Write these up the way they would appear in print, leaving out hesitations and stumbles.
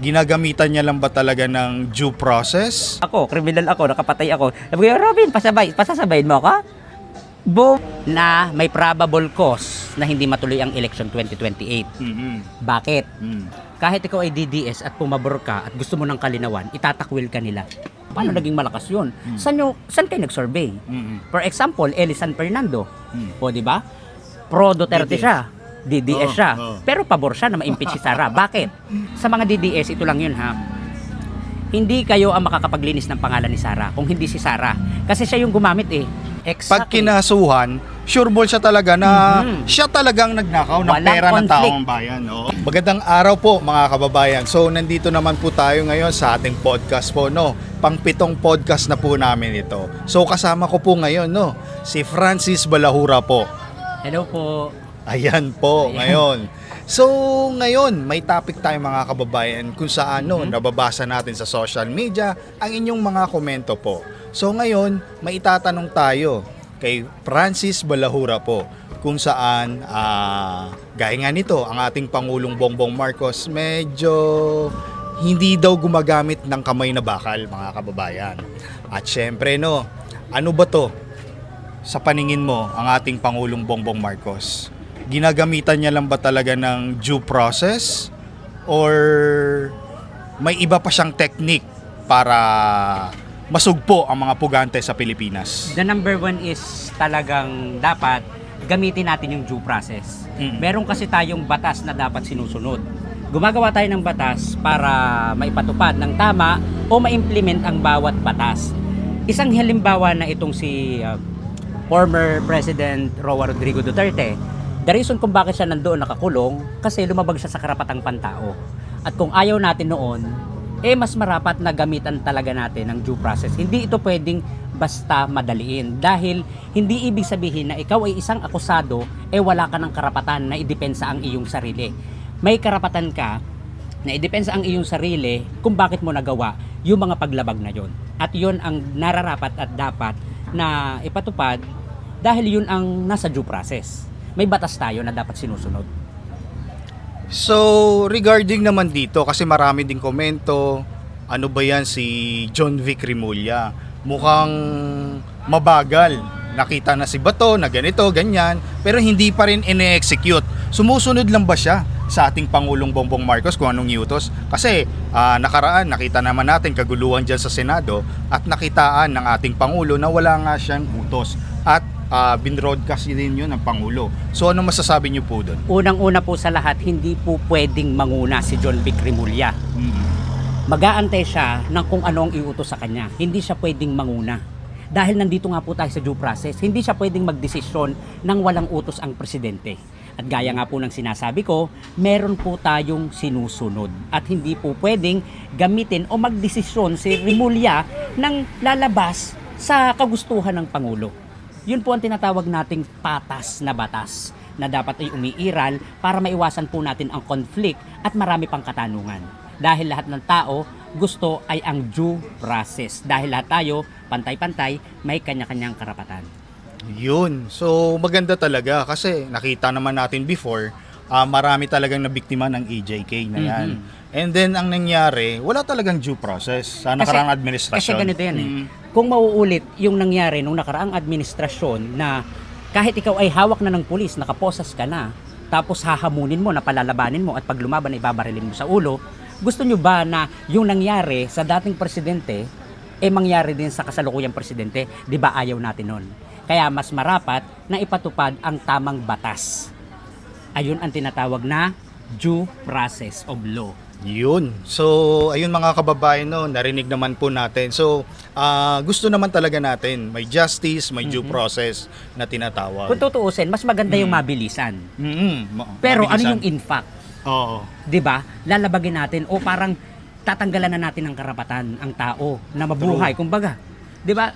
Ginagamitan niya lang ba talaga ng due process? Ako, kriminal ako, nakapatay ako. Sabi ko, Robin, pasasabayin mo ako? Boom! Na may probable cause na hindi matuloy ang election 2028. Bakit? Kahit ikaw ay DDS at pumabor ka at gusto mo ng kalinawan, itatakwil ka nila. Paano naging malakas yun? Saan kayo nag-survey? For example, Eli San Fernando. O, di ba? Pro Duterte siya. DDS siya. Pero pabor siya na ma-impeach si Sara. Bakit? Sa mga DDS, ito lang yun ha. Hindi kayo ang makakapaglinis ng pangalan ni Sara kung hindi si Sara. Kasi siya yung gumamit eh. Pag kinasuhan, sure ball siya talaga na siya talagang nagnakaw ng Walang pera ng conflict. taong bayan. No? Magandang araw po mga kababayan. So nandito naman po tayo ngayon sa ating podcast po. No? Pang-pitong podcast na po namin ito. So kasama ko po ngayon si Francis Balahura po. Hello po. Ayan po, ngayon. So, ngayon, may topic tayo mga kababayan kung saan nababasa natin sa social media ang inyong mga komento po. So, ngayon, may itatanong tayo kay Francis Balahura po kung saan, gaya nga nito, ang ating Pangulong Bongbong Marcos medyo hindi daw gumagamit ng kamay na bakal mga kababayan. At syempre, ano ba to sa paningin mo ang ating Pangulong Bongbong Marcos? Ginagamitan niya lang ba talaga ng due process or may iba pa siyang technique para masugpo ang mga pugante sa Pilipinas? The number one is talagang dapat gamitin natin yung due process. Meron kasi tayong batas na dapat sinusunod. Gumagawa tayo ng batas para maipatupad ng tama o ma-implement ang bawat batas. Isang halimbawa na itong si former President Roa Rodrigo Duterte. The reason kung bakit siya nandoon nakakulong, kasi lumabag siya sa karapatang pantao. At kung ayaw natin noon, mas marapat na gamitan talaga natin ng due process. Hindi ito pwedeng basta madaliin. Dahil hindi ibig sabihin na ikaw ay isang akusado, wala ka ng karapatan na idepensa ang iyong sarili. May karapatan ka na idepensa ang iyong sarili kung bakit mo nagawa yung mga paglabag na yon. At yun ang nararapat at dapat na ipatupad dahil yun ang nasa due process. May batas tayo na dapat sinusunod. So, regarding naman dito, kasi marami ding komento, ano ba yan si John Vic Rimulya? Mukhang mabagal. Nakita na si Bato na ganito, ganyan, pero hindi pa rin ine-execute. Sumusunod lang ba siya sa ating Pangulong Bongbong Marcos kung anong iutos? Kasi nakaraan, nakita naman natin kaguluhan dyan sa Senado at nakitaan ng ating Pangulo na wala nga siyang utos. At binroadcast din yun ng Pangulo. So ano masasabi niyo po doon? Unang-una po sa lahat, hindi po pwedeng manguna si John Vic Rimulya. Mag-aantay siya ng kung ano ang iutos sa kanya. Hindi siya pwedeng manguna. Dahil nandito nga po tayo sa due process, hindi siya pwedeng magdesisyon nang walang utos ang presidente. At gaya nga po ng sinasabi ko, meron po tayong sinusunod. At hindi po pwedeng gamitin o magdesisyon si Rimulya nang lalabas sa kagustuhan ng Pangulo. Yun po ang tinatawag nating patas na batas na dapat ay umiiral para maiwasan po natin ang conflict at marami pang katanungan. Dahil lahat ng tao gusto ay ang due process. Dahil lahat tayo, pantay-pantay, may kanya-kanyang karapatan. Yun. So maganda talaga kasi nakita naman natin before, marami talagang nabiktima ng EJK na yan. And then ang nangyari, wala talagang due process sa nakaraang administrasyon. Kasi ganito yan Kung mauulit yung nangyari nung nakaraang administrasyon na kahit ikaw ay hawak na ng pulis, nakaposas ka na, tapos hahamunin mo, napalalabanin mo at pag lumaban ay babarilin mo sa ulo, gusto nyo ba na yung nangyari sa dating presidente mangyari din sa kasalukuyang presidente? Di ba ayaw natin nun? Kaya mas marapat na ipatupad ang tamang batas. Ayun ang tinatawag na due process of law. Yun. So, ayun mga kababayan, narinig naman po natin. So, gusto naman talaga natin may justice, may due process na tinatawag. Kung tutuusin, mas maganda yung mabilisan. Pero Mabilisan. ano yung in fact? Oo. 'Di ba? Lalabagin natin o parang tatanggalan na natin ng karapatan ang tao na mabuhay, kumbaga. 'Di ba?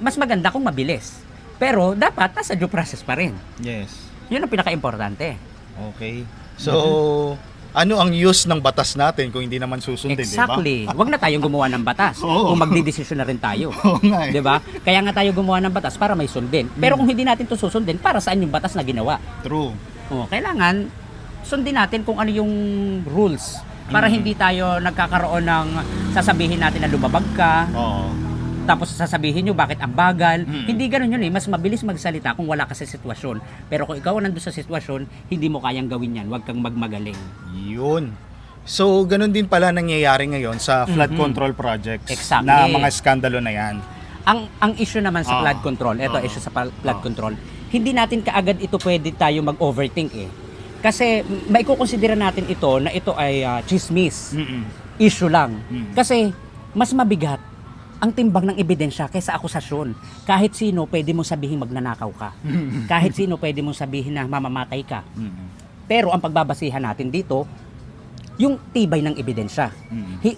Mas maganda kung mabilis. Pero dapat nasa due process pa rin. Yes. 'Yun ang pinaka-importante. Okay. So, ano ang use ng batas natin kung hindi naman susundin, Exactly. di ba? Huwag na tayong gumawa ng batas. Oo. Kung magdidesisyon na rin tayo. Oo nga eh. 'Di ba? Kaya nga tayo gumawa ng batas para may sundin. Pero kung hindi natin 'to susundin, para saan yung batas na ginawa? True. Kailangan sundin natin kung ano yung rules para hindi tayo nagkakaroon ng sasabihin natin na lumabag ka, Oo. tapos sasabihin nyo bakit ang bagal. Mm. Hindi ganun yun eh. Mas mabilis magsalita kung wala ka sa sitwasyon. Pero kung ikaw nandun sa sitwasyon, hindi mo kayang gawin yan. Huwag kang magmagaling. Yun. So, ganun din pala nangyayari ngayon sa flood control projects Exactly. na mga skandalo na yan. Ang issue naman sa flood control, ito issue sa flood control, hindi natin kaagad ito pwede tayo mag-overthink eh. Kasi maikukonsidera natin ito na ito ay chismis. Issue lang. Kasi mas mabigat ang timbang ng ebidensya kaysa akusasyon. Kahit sino pwede mong sabihin magnanakaw ka. Kahit sino pwede mong sabihin na mamamatay ka. Pero ang pagbabasihan natin dito, yung tibay ng ebidensya.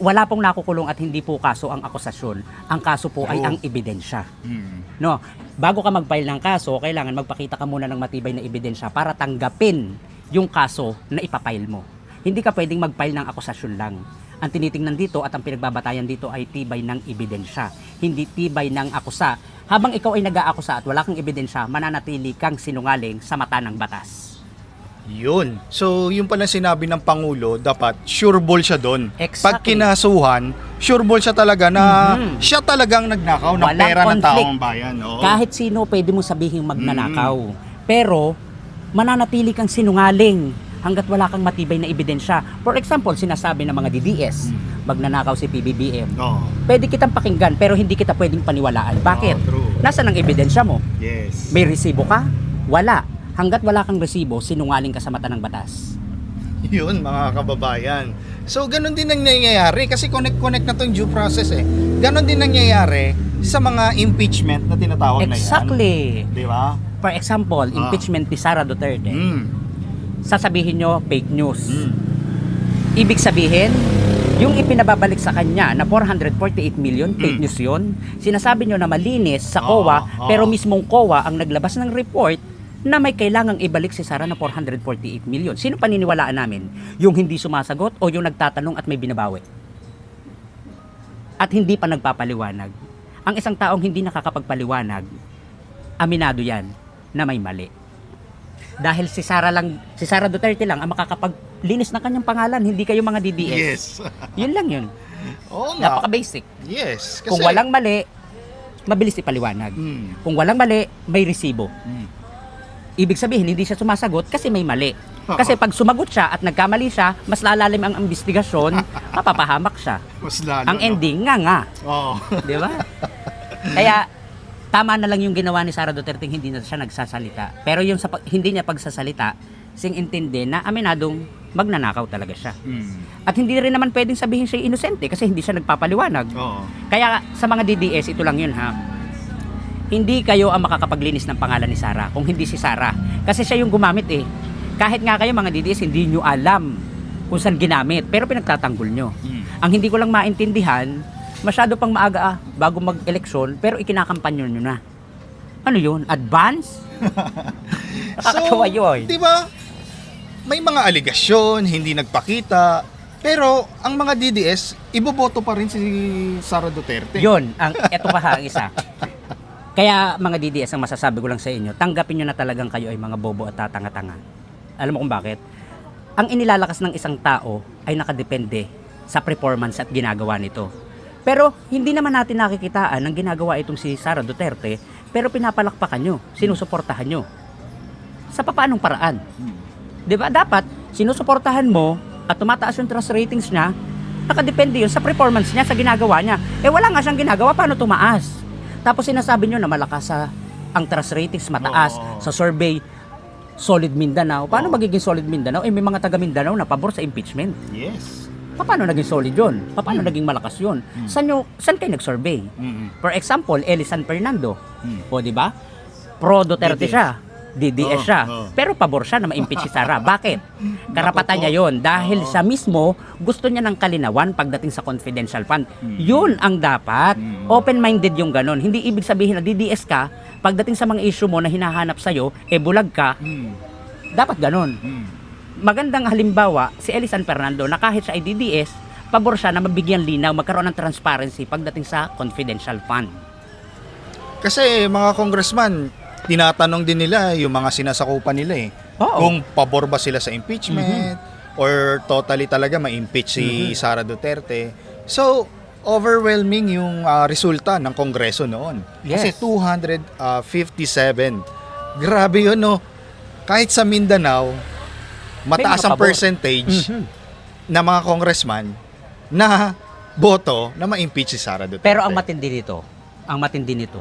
Wala pong nakukulong at hindi po kaso ang akusasyon. Ang kaso po ay ang ebidensya. No, bago ka mag-file ng kaso, kailangan magpakita ka muna ng matibay na ebidensya para tanggapin yung kaso na ipapile mo. Hindi ka pwedeng mag-file ng akusasyon lang. Ang tinitingnan dito at ang pinagbabatayan dito ay tibay ng ebidensya, hindi tibay ng akusa. Habang ikaw ay nag-aakusa at wala kang ebidensya, mananatili kang sinungaling sa mata ng batas. Yun. So, yung pala sinabi ng Pangulo, dapat sure ball siya doon. Exactly. Pag kinasuhan, sure ball siya talaga na siya talagang nagnakaw ng Walang pera ng conflict. taong bayan. Oo. Kahit sino pwede mo sabihin magnanakaw. Pero mananatili kang sinungaling hanggat wala kang matibay na ebidensya. For example, sinasabi ng mga DDS, magnanakaw si PBBM. Oo. Pwede kitang pakinggan pero hindi kita pwedeng paniwalaan. Bakit? true. Nasaan ang ebidensya mo? Yes. May resibo ka? Wala. Hanggat wala kang resibo, sinungaling ka sa mata ng batas. Yun, mga kababayan. So, ganun din ang nangyayari kasi connect na itong due process eh. Ganun din nangyayari sa mga impeachment na tinatawag na yan. Exactly. Di ba? For example, impeachment ni Sara Duterte. Sasabihin nyo, fake news. Ibig sabihin, yung ipinababalik sa kanya na 448 million, fake news yun. Sinasabi nyo na malinis sa COA, pero mismong COA ang naglabas ng report na may kailangang ibalik si Sara na 448 million. Sino paniniwalaan namin? Yung hindi sumasagot o yung nagtatanong at may binabawi? At hindi pa nagpapaliwanag. Ang isang taong hindi nakakapagpaliwanag, aminado yan na may mali. Dahil si Sara Duterte lang ang makakapaglinis ng kanyang pangalan, hindi kayo mga DDS. Yes. Yun lang yun. Oo nga. Napaka-basic. Yes. Kasi, Kung walang mali, mabilis ipaliwanag. Kung walang mali, may resibo. Ibig sabihin, hindi siya sumasagot kasi may mali. Kasi pag sumagot siya at nagkamali siya, mas lalalim ang investigasyon, mapapahamak siya. mas lalo. Ang ending, nga. Oo. Di ba? Kaya, tama na lang yung ginawa ni Sara Duterte, hindi na siya nagsasalita. Pero yung hindi niya pagsasalita, sing-intindi na aminadong magnanakaw talaga siya. At hindi rin naman pwedeng sabihin siya inosente kasi hindi siya nagpapaliwanag. Oo. Kaya sa mga DDS, ito lang yun ha. Hindi kayo ang makakapaglinis ng pangalan ni Sara kung hindi si Sara. Kasi siya yung gumamit eh. Kahit nga kayo mga DDS, hindi nyo alam kung saan ginamit. Pero pinagtatanggol nyo. Ang hindi ko lang maintindihan, masyado pang maaga bago mag-eleksyon, pero ikinakampanyo nyo na. Ano yun? Advance? Nakakatawa yun. Di ba? May mga aligasyon, hindi nagpakita, pero ang mga DDS, iboboto pa rin si Sara Duterte. Yun, eto pa ha, ang isa. Kaya mga DDS, ang masasabi ko lang sa inyo, tanggapin nyo na talagang kayo ay mga bobo at tatanga-tanga. Alam mo kung bakit? Ang inilalakas ng isang tao ay nakadepende sa performance at ginagawa nito. Pero hindi naman natin nakikitaan ang ginagawa itong si Sara Duterte, pero pinapalakpakan nyo, sinusuportahan nyo. Sa paanong paraan? Di ba? Dapat, sinusuportahan mo at tumataas yung trust ratings niya, nakadepende yun sa performance niya, sa ginagawa niya. Eh wala nga siyang ginagawa, paano tumaas? Tapos sinasabi nyo na malakas ang trust ratings, mataas sa survey, solid Mindanao. Paano magiging solid Mindanao? Eh may mga taga Mindanao na pabor sa impeachment. Yes. Paano naging solid yun? Paano naging malakas yun? Saan kayo nag-survey? For example, Eli San Fernando. O di ba? Pro Duterte siya. DDS siya. Pero pabor siya na ma-impeach si Sara. Bakit? Karapatan niya yon dahil siya mismo gusto niya ng kalinawan pagdating sa confidential fund. Yun ang dapat. Open-minded yung ganon. Hindi ibig sabihin na DDS ka, pagdating sa mga issue mo na hinahanap sa'yo, bulag ka. Dapat ganon. Magandang halimbawa, si Eli San Fernando na kahit siya ay DDS, pabor siya na mabigyan linaw, magkaroon ng transparency pagdating sa confidential fund. Kasi mga congressman, tinatanong din nila yung mga sinasakupan nila eh. Oo. Kung pabor ba sila sa impeachment, or totally talaga ma-impeach si Sara Duterte. So, overwhelming yung resulta ng Kongreso noon. Yes. Kasi 257. Grabe yun, no? Kahit sa Mindanao, mataas ang pabor. percentage na mga congressman na boto na ma-impeach si Sara Duterte. Pero ang matindi nito,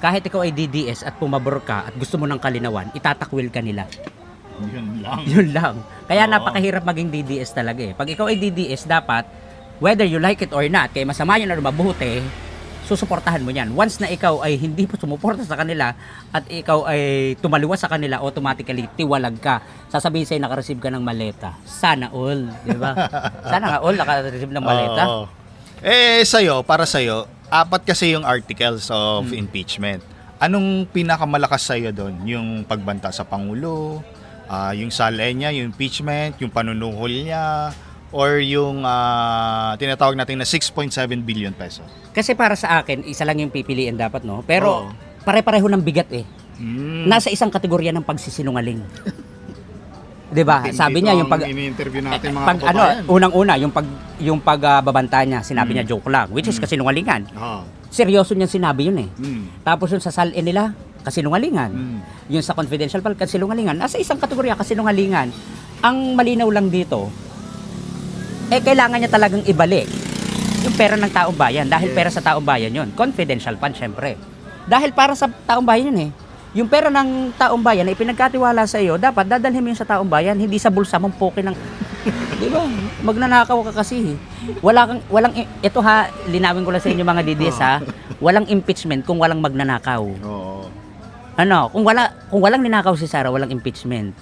kahit ikaw ay DDS at pumabor ka at gusto mo ng kalinawan, itatakwil ka nila. Yun lang. Yun lang. Kaya Oo. napakahirap maging DDS talaga eh. Pag ikaw ay DDS, dapat, whether you like it or not, kaya masama yun o mabuti, susuportahan mo yan. Once na ikaw ay hindi po sumuporta sa kanila at ikaw ay tumaliwas sa kanila, automatically tiwalag ka. Sasabihin sa'yo, nakareceive ka ng maleta. Sana all, di ba? Sana nga all nakareceive ng maleta. Oo. Para sa'yo, 4 kasi yung articles of impeachment. Anong pinakamalakas sa'yo doon? Yung pagbanta sa Pangulo, yung sale niya, yung impeachment, yung panunuhol niya, or yung tinatawag natin na 6.7 billion peso? Kasi para sa akin, isa lang yung pipiliin dapat, no? Pero Oo. pare-pareho ng bigat eh. Mm. Nasa isang kategorya ng pagsisinungaling. 'Di ba? Sabi niya yung ini-interview natin mga pag kababayan. unang-una yung pagbabanta niya, sinabi niya joke lang, which is kasinungalingan. Oo. Seryoso niyan sinabi yun eh. Mm. Tapos yung sa SALE nila, kasinungalingan. Mm. Yung sa confidential file, kasinungalingan. Nasa isang kategorya, kasinungalingan. Ang malinaw lang dito, kailangan niya talagang ibalik yung pera ng taong bayan. Dahil pera sa taong bayan yun. Confidential fund, syempre. Dahil para sa taong bayan yun eh. Yung pera ng taong bayan na ipinagkatiwala sa iyo, dapat dadalhin mo yun sa taong bayan, hindi sa bulsa mong poke ng... Di ba? Magnanakaw ka kasi. Ito ha, linawin ko lang sa inyo mga DDS ha, walang impeachment kung walang magnanakaw. Oo. Kung walang ninakaw si Sara, walang impeachment.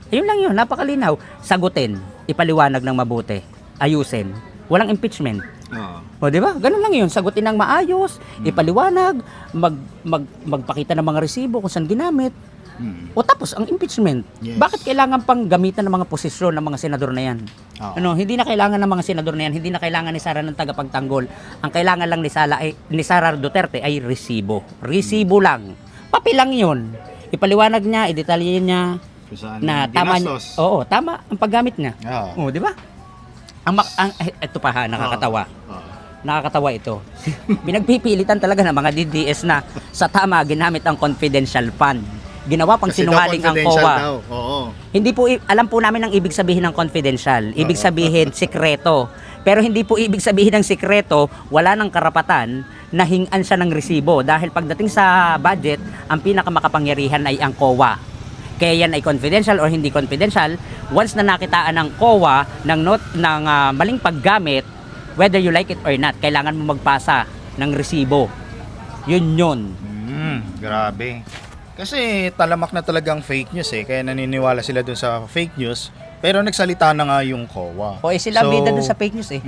Ayun lang yun, napakalinaw. Sagutin, ipaliwanag ng mabuti, ayusin, walang impeachment. Oo. O, di ba? Ganun lang yun. Sagutin ng maayos, ipaliwanag, magpakita ng mga resibo kung saan ginamit. Mm. O tapos, ang impeachment. Yes. Bakit kailangan pang gamitan ng mga posisyon ng mga senador na yan? Oo. Hindi na kailangan ng mga senador na yan, hindi na kailangan ni Sara ng tagapagtanggol. Ang kailangan lang ni Sara Duterte ay resibo. Resibo lang. Papel lang yun. Ipaliwanag niya, idetalye niya Kung saan na tama niya. ginastos. Oo, tama ang paggamit niya. Oo. Oo, di ba? Ito pa ha, nakakatawa. Oo. Nakakatawa ito. Pinagpipilitan talaga ng mga DDS na sa tama ginamit ang confidential fund. Ginawa pang Kasi daw sinungaling ang confidential COA. daw. Oo. Hindi po, alam po namin ang ibig sabihin ng confidential. Ibig sabihin, sikreto. Pero hindi po ibig sabihin ng sikreto, wala ng karapatan na hingan siya ng resibo. Dahil pagdating sa budget, ang pinakamakapangyarihan ay ang COA. Kaya yan ay confidential or hindi confidential. Once na nakitaan ng COA ng maling paggamit, whether you like it or not, kailangan mo magpasa ng resibo. Yun. Grabe. Kasi talamak na talagang fake news eh. Kaya naniniwala sila dun sa fake news. Pero nagsalita na nga yung COA. O sila bida dun sa fake news eh.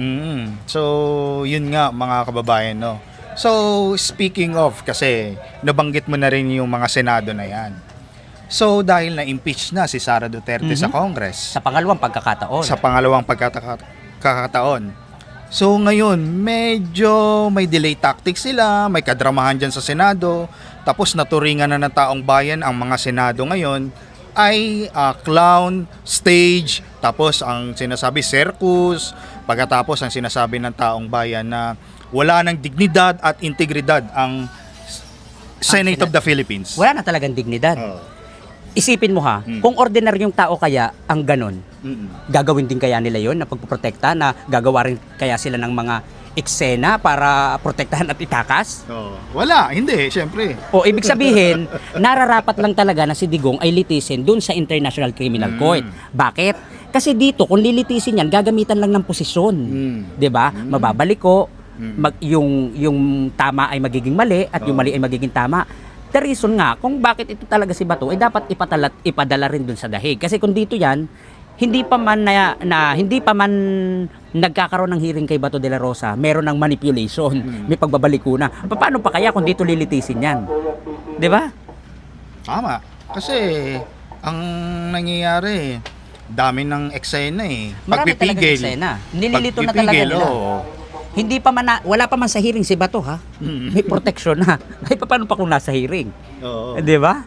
So, yun nga mga kababayan, no? So, speaking of, kasi nabanggit mo na rin yung mga senado na yan. So, dahil na-impeach na si Sara Duterte sa Congress, Sa pangalawang pagkakataon. sa pangalawang pagkakataon. So ngayon, medyo may delay tactics sila, may kadramahan dyan sa Senado, tapos naturingan na ng taong bayan ang mga Senado ngayon ay clown, stage, tapos ang sinasabi circus, pagkatapos ang sinasabi ng taong bayan na wala ng dignidad at integridad ang Senate of the Philippines. Wala na talagang dignidad. Oh. Isipin mo ha, kung ordinaryong tao kaya ang ganon, gagawin din kaya nila yon na pagpoprotekta, na gagawa rin kaya sila ng mga eksena para protektahan at itakas? Oh. Wala, hindi, syempre. O ibig sabihin, nararapat lang talaga na si Digong ay litisin dun sa International Criminal Court. Bakit? Kasi dito, kung lilitisin yan, gagamitan lang ng posisyon. 'Di ba? Mababaliko, yung tama ay magiging mali at yung mali ay magiging tama. The reason nga kung bakit ito talaga si Bato ay dapat ipadala rin dun sa dahig. Kasi kung dito yan, hindi pa man nagkakaroon ng hearing kay Bato de la Rosa, meron ng manipulation, may pagbabaliko na. Paano pa kaya kung dito lilitisin yan? 'Di ba? Tama. Kasi ang nangyayari, dami ng eksena eh. Marami talagang eksena. Nililito na talaga nila. Hindi pa man wala pa man sa hearing si Bato ha. May protection na. Ay paano pa kung nasa hearing? Oo. 'Di ba?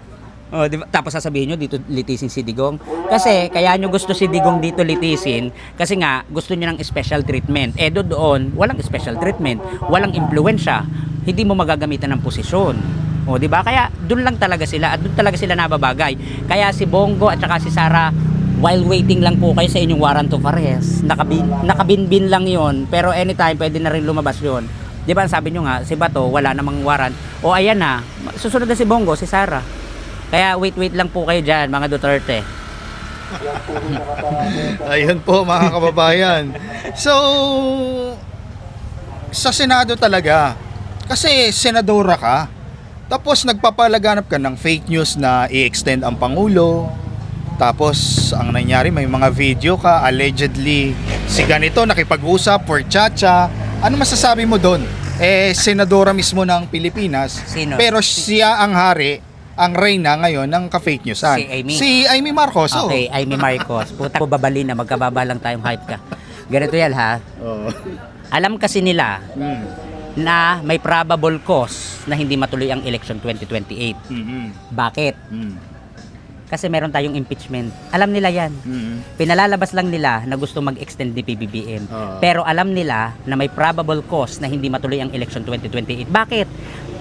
Oh, di ba? Tapos sasabihin nyo dito litisin si Digong. Kasi kaya nyo gusto si Digong dito litisin kasi nga gusto nyo ng special treatment. Eh doon walang special treatment, walang impluwensya. Hindi mo magagamitan ng posisyon. O di ba? Kaya doon lang talaga sila at doon talaga sila nababagay. Kaya si Bongo at saka si Sara, while waiting lang po kayo sa inyong warrant of arrest, nakabinbin lang 'yon, pero anytime pwede na rin lumabas 'yon. Di ba? Sabi nyo nga, si Bato wala namang warrant. O ayan na, susunod na si Bongo, si Sara. Kaya wait lang po kayo dyan, mga Duterte. Ayun po mga kababayan. So, sa Senado talaga, kasi senadora ka, tapos nagpapalaganap ka ng fake news na i-extend ang Pangulo. Tapos, ang nangyari, may mga video ka, allegedly, si ganito nakipag-usap for chacha. Ano masasabi mo doon? Eh, senadora mismo ng Pilipinas, Sino? pero siya ang hari, ang reyna ngayon ng ka-fake newsan. Si Amy. Si Amy Marcos. oh. Okay, Amy Marcos. Puta ko babali na, magkababa lang tayong hype ka. Ganito yan ha. Oh. Alam kasi nila Mm. na may probable cause na hindi matuloy ang election 2028. Mm-hmm. Bakit? Mm. Kasi meron tayong impeachment. Alam nila yan. Mm. Pinalalabas lang nila na gusto mag-extend ni PBBM. Pero alam nila na may probable cause na hindi matuloy ang election 2028. Bakit?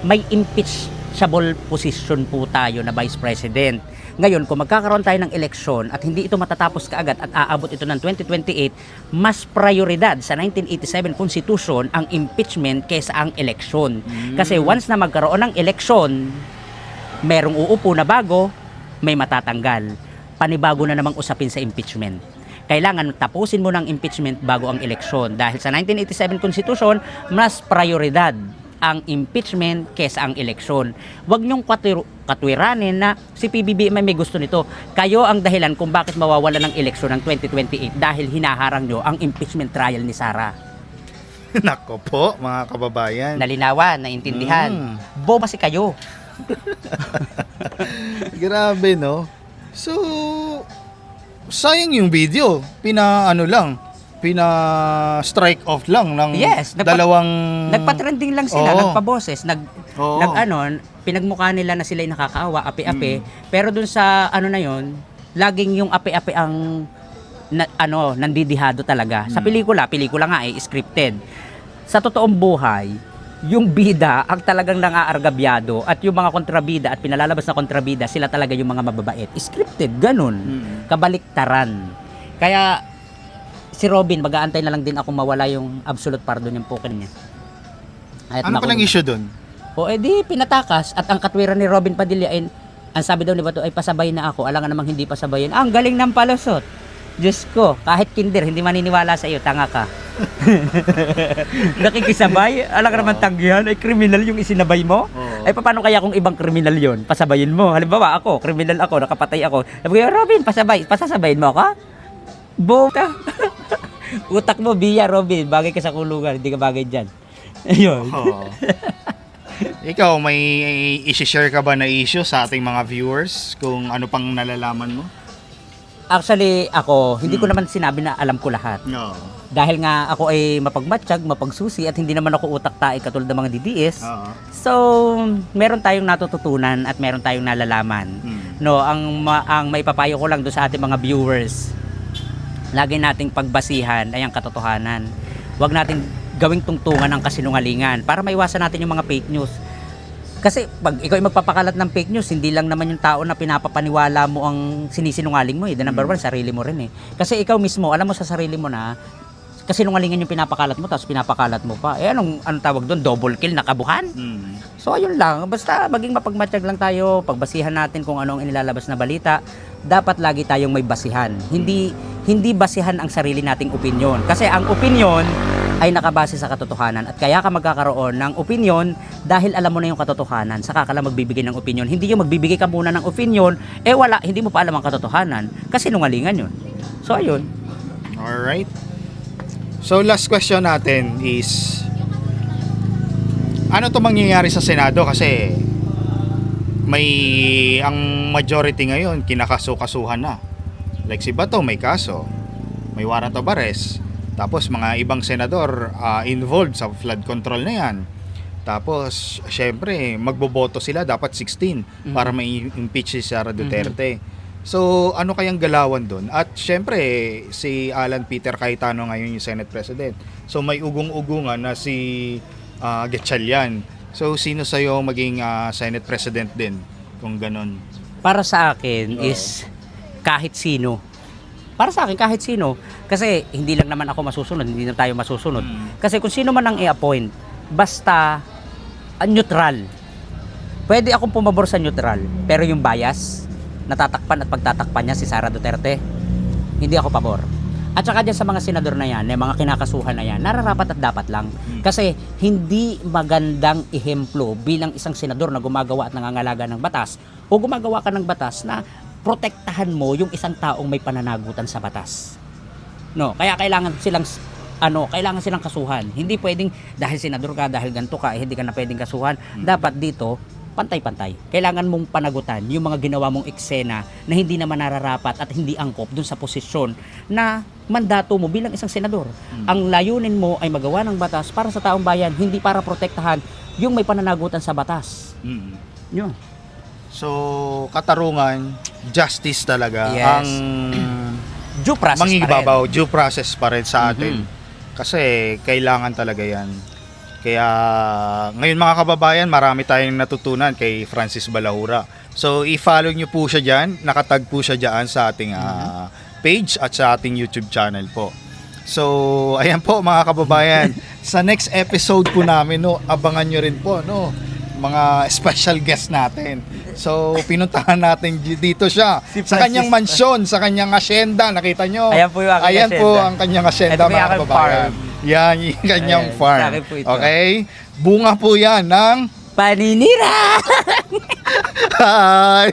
May impeachable position po tayo na Vice President. Ngayon, kung magkakaroon tayo ng eleksyon at hindi ito matatapos kaagad at aabot ito ng 2028, mas prioridad sa 1987 Constitution ang impeachment kaysa ang eleksyon. Kasi once na magkaroon ng eleksyon, merong uupo na bago, may matatanggal. Panibago na namang usapin sa impeachment. Kailangan tapusin mo ng impeachment bago ang eleksyon. Dahil sa 1987 Constitution, mas prioridad ang impeachment kesa ang eleksyon. Huwag niyong katwiranin na si PBBM may gusto nito. Kayo ang dahilan kung bakit mawawala ng eleksyon ng 2028 dahil hinaharang niyo ang impeachment trial ni Sara. Nako po, mga kababayan. Nalinawan, naintindihan. Boba si kayo. Grabe, no? So, sayang yung video. Pina-strike off lang ng Yes, dalawang... Nagpa-trending lang sila, Oo. nagpa-boses, Oo. pinagmukha nila na sila yung nakakaawa, api-api. Pero dun sa na yon, laging yung api-api ang nandidihado talaga. Sa pelikula nga scripted. Sa totoong buhay, yung bida ang talagang nang-aargabyado at yung mga kontrabida at pinalalabas na kontrabida, sila talaga yung mga mababait. Scripted, ganun. Kabaliktaran. Kaya si Robin, mag-aantay na lang din ako mawala yung absolute pardon yung poker niya. At Ano palang issue dun? O edi pinatakas at ang katwiran ni Robin Padilla ay ang sabi daw ni Bato ay pasabay na ako, alangan namang hindi pasabayin. Ang galing ng palusot. Diyos ko, kahit kinder hindi maniniwala sa iyo, tanga ka. Nakikisabay, alangan naman tanggihan, ay kriminal yung isinabay mo. Ay paano kaya kung ibang kriminal yon? Pasabayin mo. Halimbawa ako, kriminal ako, nakapatay ako. Sabi ko, Robin, pasasabayin mo ako? Bota. Utak mo, biya, Robin. Bagay ka sa kulungan. Hindi ka bagay dyan. Ayun. Ikaw, may i-share ka ba na issue sa ating mga viewers kung ano pang nalalaman mo? Actually, ako, hindi ko naman sinabi na alam ko lahat. No. Dahil nga ako ay mapagmatsyag, mapagsusi, at hindi naman ako utak-tae katulad ng mga DDS. So, meron tayong natututunan at meron tayong nalalaman. No, ang maipapayo ko lang do sa ating mga viewers, lagi nating pagbasihan ay ang katotohanan. Huwag nating gawing tungtungan ng kasinungalingan para maiwasan natin yung mga fake news. Kasi pag ikaw ay magpapakalat ng fake news, hindi lang naman yung tao na pinapapaniwala mo ang sinisinungaling mo. The number one, sarili mo rin eh. Kasi ikaw mismo, alam mo sa sarili mo na kasinungalingan yung pinapakalat mo, tapos pinapakalat mo pa. Anong tawag doon? Double kill, nakabuhan? So ayun lang, basta maging mapagmatsyag lang tayo, pagbasihan natin kung ano ang inilalabas na balita. Dapat lagi tayong may basihan. Hindi basihan ang sarili nating opinyon. Kasi ang opinyon ay nakabase sa katotohanan at kaya ka magkakaroon ng opinyon dahil alam mo na yung katotohanan, saka ka lang magbibigay ng opinyon. Hindi yung magbibigay ka muna ng opinyon, hindi mo pa alam ang katotohanan kasi nungalingan yun. So ayun. Alright. So last question natin is, ano to mangyayari sa Senado? Kasi ang majority ngayon kinakasukasuhan na. Like si Bato may kaso, may warrant of arrest. Tapos mga ibang senador involved sa flood control na yan. Tapos, syempre, magboboto sila, dapat 16 para ma-impeach si Sara Duterte. So, ano kayang galawan doon? At syempre, si Alan Peter Cayetano ngayon yung Senate President. So, may ugong-ugungan na si Gatchalian. So, sino sa'yo maging Senate President din? Kung ganon. Para sa akin Oo. is kahit sino. Para sa akin kahit sino. Kasi hindi lang naman ako masusunod, hindi na tayo masusunod. Kasi kung sino man ang i-appoint, basta neutral. Pwede akong pumabor sa neutral, pero yung bias, natatakpan at pagtatakpan niya si Sara Duterte, hindi ako pabor. At saka dyan sa mga senador na yan, yung mga kinakasuhan na yan, nararapat at dapat lang. Kasi hindi magandang ehemplo bilang isang senador na gumagawa at nangangalaga ng batas o gumagawa ka ng batas na protektahan mo yung isang taong may pananagutan sa batas. No, kaya kailangan silang kasuhan. Hindi pwedeng dahil senador ka, dahil ganito ka, hindi ka na pwedeng kasuhan. Dapat dito pantay-pantay. Kailangan mong panagutan yung mga ginawa mong eksena na hindi naman nararapat at hindi angkop dun sa posisyon na mandato mo bilang isang senador. Ang layunin mo ay magawa ng batas para sa taong bayan, hindi para protektahan yung may pananagutan sa batas. Yun. So, katarungan, justice talaga Yes. ang Due process mangingibabaw, due process pa rin sa atin. Kasi kailangan talaga yan. Kaya ngayon mga kababayan, marami tayong natutunan kay Francis Balahura. So i-follow nyo po siya dyan, nakatag po siya dyan sa ating page at sa ating YouTube channel po. So ayan po mga kababayan, sa next episode po namin, no, abangan nyo rin po, no, mga special guest natin. So pinuntahan natin dito siya Si sa kanyang Francis. mansyon, sa kanyang asyenda, nakita nyo. Ayan po yung aking Ayan po asyenda. ang kanyang asyenda Ito po yung mga aking kababayan. farm. Yan yung kanyang Ayan, farm. sa akin po ito. Okay? Bunga po yan ng Paninira! Hi!